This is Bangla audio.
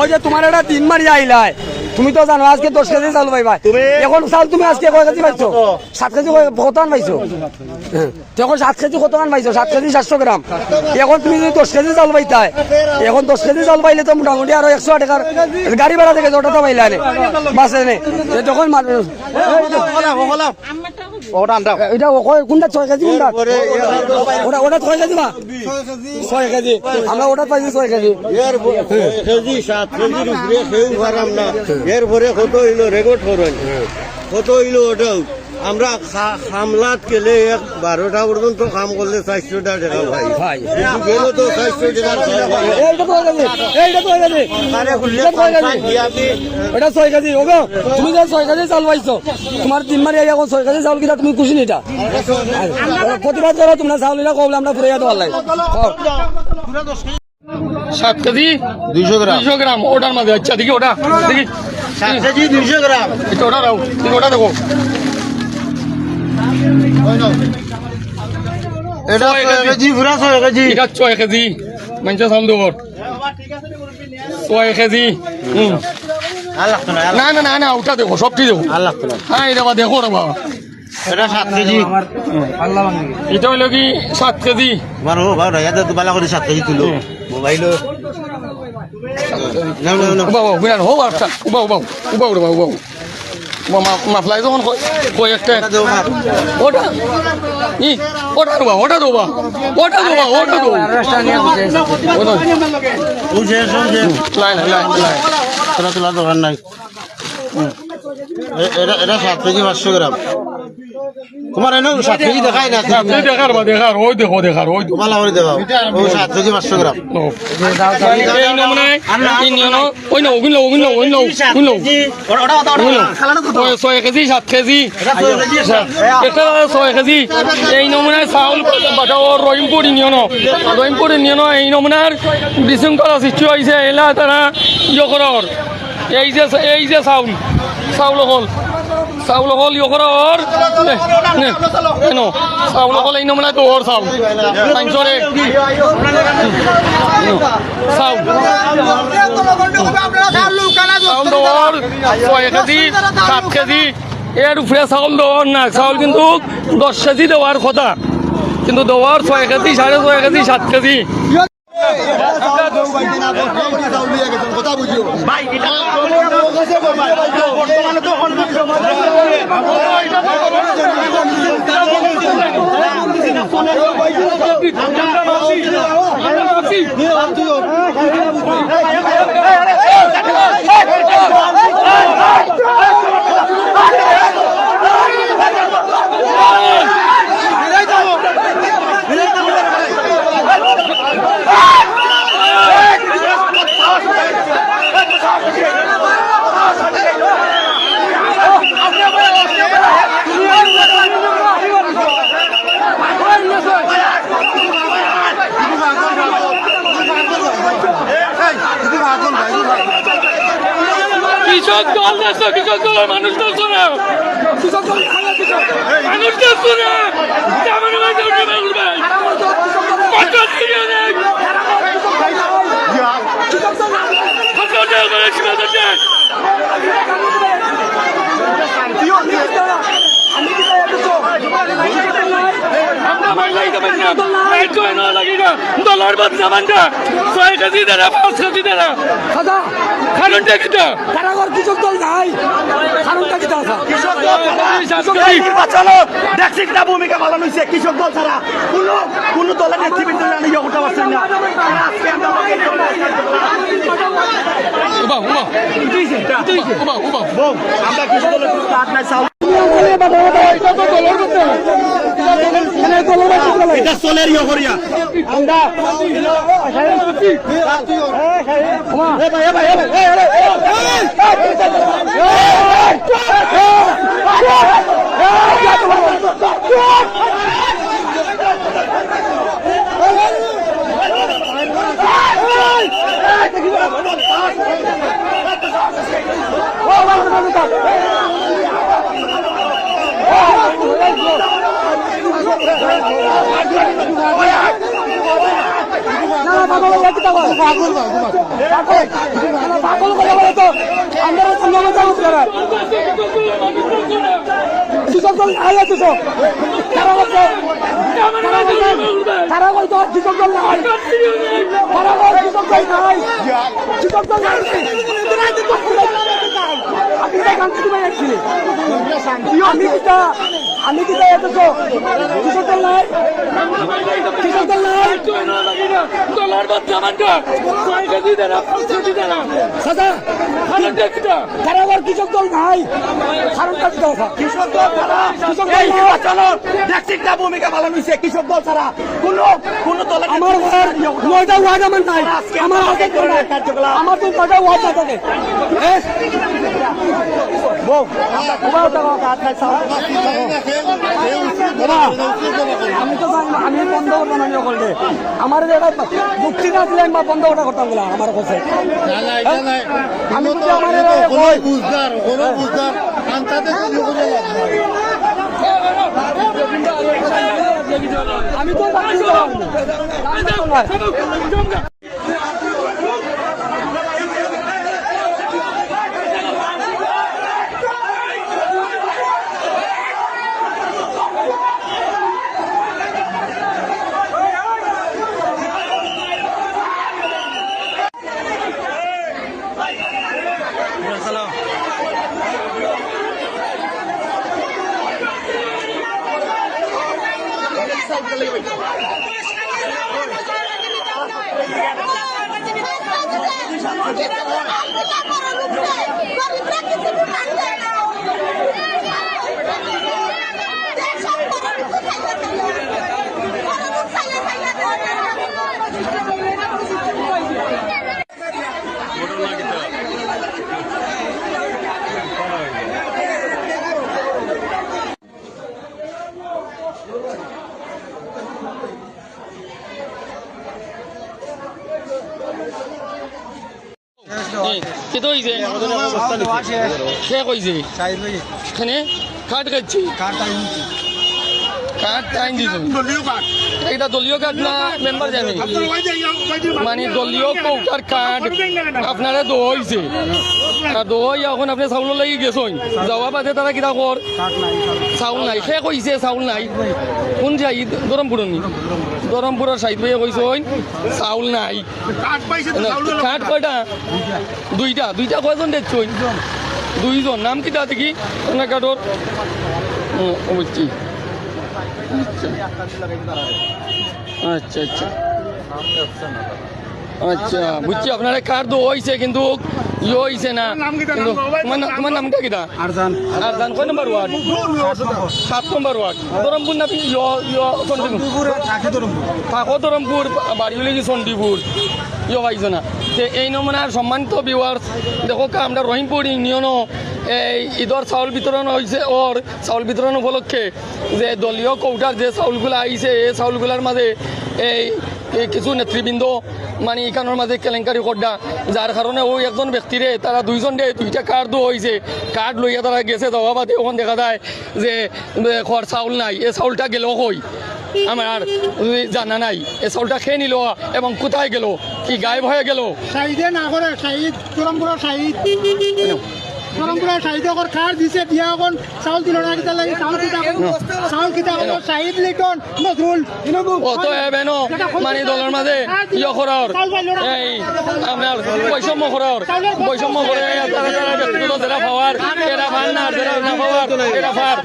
ওই যে তোমার একটা 3 মারি আইলাই তুমি তো জানো আজকে 10 কেজি চাল পাইবা এখন চাল তুমি আজকে কয় কেজি পাইছো 7 কেজি কতখান পাইছো এখন 7 কেজি কতখান পাইছো 7 কেজি 700 গ্রাম এখন তুমি যদি 10 কেজি চাল পাইতাই এখন 10 কেজি চাল পাইলে তো মোটামুটি আরো 100 টাকার গাড়ি ভাড়া থেকে ওটা তো পাইলা নে বাসে নে তখন এটা কোনটা 6 কেজি কোনটা ওটা 6 কেজি বা 6 কেজি আমরা ওটা পাইছি 6 কেজি কেজি 7 কেজির উপরে কেউ পারাম না এরপরে কত হইলো রেকর্ড করেন কত হইলো ওটাও আমরা খামলাত গেলে 12টা পর্যন্ত কাম করলে 400 টাকা ভাই গেল তো 400 টাকা এটা 6 কেজি ওগো তুমি যে 6 কেজি চাল পাইছো তোমার 3 মারি এখন 6 কেজি চাউল কিনা তুমি খুশি নিটা প্রতিবাদ করো তোমরা চাউল না কবলে আমরা ফুরাইয়া দেওয়ার লাগে 7 কেজি 200 গ্রাম ওটার মধ্যে আচ্ছা দেখি ওটা দেখি 7 কেজি 200 গ্রাম এটা ওটা দাও দেখি ওটা দেখো এটা 6 কেজি পুরা 6 কেজি এটা 6 কেজি মানে চাউল দেবো 6 কেজি না না না না ওটা দেখো সবটি দেখো হ্যাঁ এটা দেখো রে বাবা এটা 7 কেজি এটা হইলো কি 7 কেজি মারো বাবা এটা তো বালা করে 7 কেজি তুলো মোবাইলো না না না বাবা বিরান হো বাবা বাবা মাফলাই যখন কই একটা ওটা ই ওটা দেবা ওটা দেবা ওটা দেবা ওটা দেবা বুঝে বুঝে লাই তোলা দোকান নাই এটা 7 কেজি 500 গ্রাম তোমার এনে 7 কেজি দেখাই না দেখার ওই দেখো ওই তোমার লাগরে দেবা ও 7 কেজি 500 গ্রাম এই নমুনা ওই না ওগুলো 6 কেজি 7 কেজি এটা 6 কেজি এই নমুনায় চাউল বাটাও রহিমপুর ইউনিয়ন এই নমুনার বিশৃঙ্খলা সৃষ্টি হয়েছে এলা তারা ইয়করর এই যে চাউল হল ইয়করর চাউল হল এই নমুনায় তো ওর চাউল সাইন্সরে চাউল দেওয়ার 6 কেজি 7 কেজি এর উপরে চাউল দেওয়ার না চাউল কিন্তু 10 কেজি দেওয়ার কথা কিন্তু দেওয়ার 6 কেজি 6.5 কেজি 7 কেজি কৃষক দল দেখছো কৃষক দলের মানুষ দেখছো না কৃষক দল মানুষ দেখছো না দলের বদনামানটা 6 কেজি দেনা 5 কেজি দেনা কারণটা কিটা কারাগার কৃষক দল নাই কারণটা কিটা আছে কৃষক দল নির্বাচন দেখছি কিনা ভূমিকা ভালো হইছে কৃষক দল ছাড়া কোন দলের নেতৃবৃন্দ জানি ইয়োগটা পাচ্ছেন না আজকে আমরা আমরা কৃষক দলের কাজ নাই চাল এটা চলের ইয়ে করিয়া আমরা পাগল হয়ে কিতা কয় পাগল করে বলে তো আমরা সামনে যাবো করে কৃষক দল নাই কৃষক তারা বলতো কৃষক দল নাই তারা বল কৃষক দল নাই কৃষক দল নাই আমি তো গান শুনতে যাচ্ছি আমি কিতা এতো কৃষক দল নাই কৃষক দল নাই দলার বাচ্চা মানটা 6 কেজি দেনা 5 কেজি দেনা সাদা খালনটা কিটা কারাগার কৃষক দল নাই কারণটা কি কথা কৃষক দল ছাড়া কৃষক দল এই নির্বাচনের ব্যক্তিগত ভূমিকা পালন হয়েছে কৃষক দল ছাড়া কোন দলের আমার ঘর 9টা ওয়ার্ড আমার নাই আমার হাতে কার্যকলাপ আমার তো 9টা ওয়ার্ড না থাকে আমি তো জানি না, আমি বন্ধ করতাম আমি করলে আমার মুক্তি না দিলে আমি বন্ধ করা করতাম বলে আমার কাছে আমি যদি আমার আমি তো কি তো হইছে কে কইছে এখানে কাট কাটছি কাট টাইম দিছো এটা দলীয় কার্ড না মেম্বার জানি মানে দলীয় কৌটার কার্ড আপনারা দইছে দই এখন আপনি চাউল লাগি গেছেন যাওয়া বাদে তারা কিতা কর চাউল নাই সে কইছে চাউল নাই কোন যাই দরমপুরের সাইড ভাইয়ে কইছেন চাউল নাই কার্ড কয়টা দুইটা কয়জন দেখছেন দুইজন নাম কিতা দেখি আপনার কার্ডর বুঝছি আচ্ছা আচ্ছা আচ্ছা বুঝছি আপনার কার্ড তো হয়েছে কিন্তু ইয়ে হয়েছে না কিন্তু তোমার নামটা কিটা আরজান কয় নম্বর ওয়ার্ড 7 নম্বর ওয়ার্ড ধরমপুর না থাকো ধরমপুর বাড়ি হলে কি চণ্ডীপুর ইয়ে পাইছে না এই নমুনার সম্মানিত ভিউয়ার্স দেখো আমরা রহিমপুর ইউনিয়নও এই ঈদর চাউল বিতরণ হয়েছে ওর চাউল বিতরণ উপলক্ষে যে দলীয় কৌটার যে চাউলগুলো আইছে এই চাউলগুলোর মাঝে এই কিছু নেতৃবৃন্দ মানে এখানোর মাঝে কেলেঙ্কারি করডা যার কারণে ওই একজন ব্যক্তিরে তারা দুইটা কার্ড হয়েছে কার্ড লইয়া তারা গেছে যাওয়া বাদে ওখান দেখা যায় যে খড় চাউল নাই এই চাউলটা গেল কই আমার জানা নাই এই চাউলটা খেয়ে নিল এবং কোথায় গেল কি গায়েব হয়ে গেল শাহিদে না করে শাহিদ চরমপুরের শাহিদ চরমপুরের শাহিদ ওর কার দিছে দিয়া এখন চাউল দিল না কিতা লাগি চাউল কিতা শাহিদ লিটন নজরুল কত এবেন মানে দলের মাঝে ইয়ে করার এই আপনার বৈষম্য করে তারা ব্যক্তিগত যারা পাওয়ার এরা ভার না যারা না পাওয়ার এরা ভার